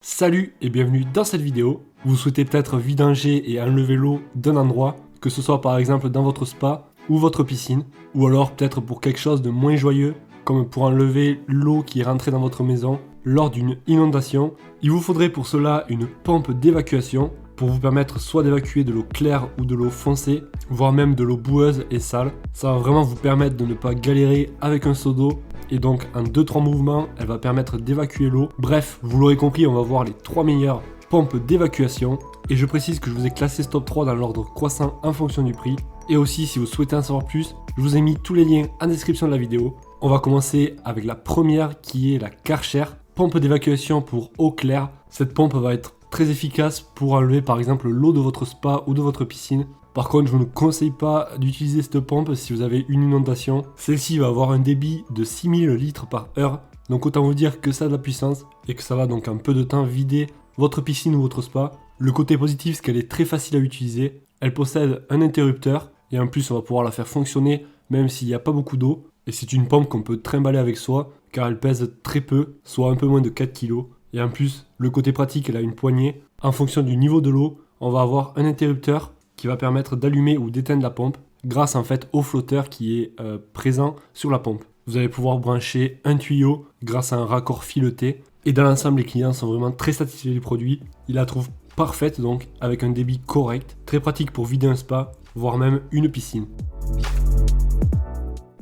Salut et bienvenue dans cette vidéo. Vous souhaitez peut-être vidanger et enlever l'eau d'un endroit, que ce soit par exemple dans votre spa ou votre piscine, ou alors peut-être pour quelque chose de moins joyeux, comme pour enlever l'eau qui est rentrée dans votre maison lors d'une inondation. Il vous faudrait pour cela une pompe d'évacuation pour vous permettre soit d'évacuer de l'eau claire ou de l'eau foncée, voire même de l'eau boueuse et sale. Ça va vraiment vous permettre de ne pas galérer avec un seau d'eau. Et donc en 2-3 mouvements, elle va permettre d'évacuer l'eau. Bref, vous l'aurez compris, on va voir les 3 meilleures pompes d'évacuation. Et je précise que je vous ai classé ce top 3 dans l'ordre croissant en fonction du prix. Et aussi, si vous souhaitez en savoir plus, je vous ai mis tous les liens en description de la vidéo. On va commencer avec la première qui est la Karcher, pompe d'évacuation pour eau claire. Cette pompe va être très efficace pour enlever par exemple l'eau de votre spa ou de votre piscine. Par contre, je vous ne conseille pas d'utiliser cette pompe si vous avez une inondation. Celle-ci va avoir un débit de 6000 litres par heure. Donc autant vous dire que ça a de la puissance et que ça va donc en peu de temps vider votre piscine ou votre spa. Le côté positif, c'est qu'elle est très facile à utiliser. Elle possède un interrupteur et en plus on va pouvoir la faire fonctionner même s'il n'y a pas beaucoup d'eau. Et c'est une pompe qu'on peut trimballer avec soi car elle pèse très peu, soit un peu moins de 4 kg. Et en plus, le côté pratique, elle a une poignée. En fonction du niveau de l'eau, on va avoir un interrupteur qui va permettre d'allumer ou d'éteindre la pompe grâce en fait au flotteur qui est présent sur la pompe. Vous allez pouvoir brancher un tuyau grâce à un raccord fileté. Et dans l'ensemble, les clients sont vraiment très satisfaits du produit. Ils la trouvent parfaite donc avec un débit correct, très pratique pour vider un spa, voire même une piscine.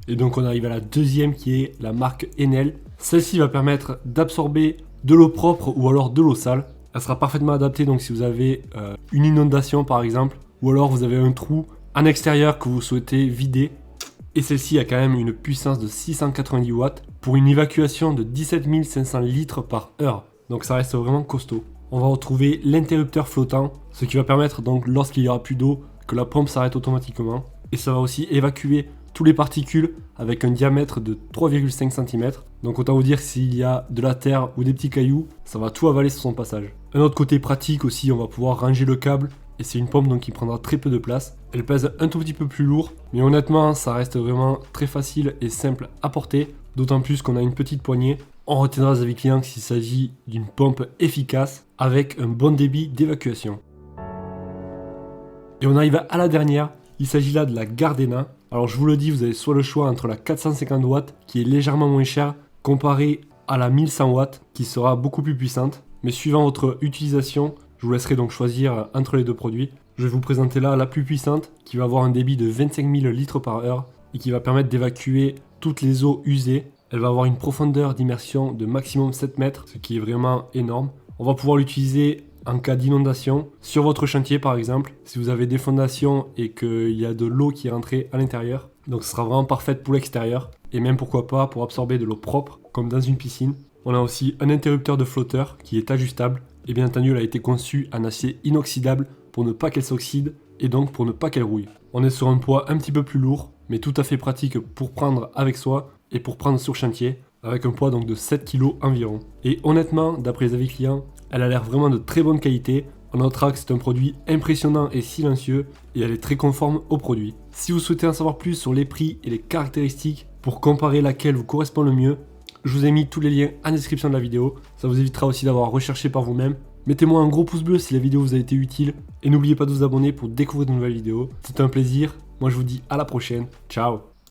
Et donc on arrive à la deuxième qui est la marque Enel. Celle-ci va permettre d'absorber de l'eau propre ou alors de l'eau sale. Elle sera parfaitement adaptée donc si vous avez une inondation par exemple, ou alors vous avez un trou en extérieur que vous souhaitez vider. Et celle-ci a quand même une puissance de 690 watts pour une évacuation de 17 500 litres par heure. Donc ça reste vraiment costaud. On va retrouver l'interrupteur flottant, ce qui va permettre donc lorsqu'il n'y aura plus d'eau que la pompe s'arrête automatiquement. Et ça va aussi évacuer tous les particules avec un diamètre de 3,5 cm. Donc autant vous dire que s'il y a de la terre ou des petits cailloux, ça va tout avaler sur son passage. Un autre côté pratique aussi, on va pouvoir ranger le câble. Et c'est une pompe donc qui prendra très peu de place. Elle pèse un tout petit peu plus lourd, mais honnêtement ça reste vraiment très facile et simple à porter. D'autant plus qu'on a une petite poignée. On retiendra des avis clients qu'il s'agit d'une pompe efficace avec un bon débit d'évacuation. Et on arrive à la dernière, il s'agit là de la Gardena. Alors je vous le dis, vous avez soit le choix entre la 450 watts qui est légèrement moins chère comparée à la 1100 watts qui sera beaucoup plus puissante. Mais suivant votre utilisation, je vous laisserai donc choisir entre les deux produits. Je vais vous présenter là la plus puissante qui va avoir un débit de 25 000 litres par heure et qui va permettre d'évacuer toutes les eaux usées. Elle va avoir une profondeur d'immersion de maximum 7 mètres, ce qui est vraiment énorme. On va pouvoir l'utiliser en cas d'inondation sur votre chantier par exemple, si vous avez des fondations et qu'il y a de l'eau qui est rentrée à l'intérieur. Donc ce sera vraiment parfaite pour l'extérieur et même pourquoi pas pour absorber de l'eau propre comme dans une piscine. On a aussi un interrupteur de flotteur qui est ajustable. Et bien entendu, elle a été conçue en acier inoxydable pour ne pas qu'elle s'oxyde et donc pour ne pas qu'elle rouille. On est sur un poids un petit peu plus lourd, mais tout à fait pratique pour prendre avec soi et pour prendre sur chantier, avec un poids donc de 7 kg environ. Et honnêtement, d'après les avis clients, elle a l'air vraiment de très bonne qualité. On notera que c'est un produit impressionnant et silencieux et elle est très conforme au produit. Si vous souhaitez en savoir plus sur les prix et les caractéristiques pour comparer laquelle vous correspond le mieux, je vous ai mis tous les liens en description de la vidéo, ça vous évitera aussi d'avoir recherché par vous-même. Mettez-moi un gros pouce bleu si la vidéo vous a été utile et n'oubliez pas de vous abonner pour découvrir de nouvelles vidéos. C'était un plaisir, moi je vous dis à la prochaine, ciao.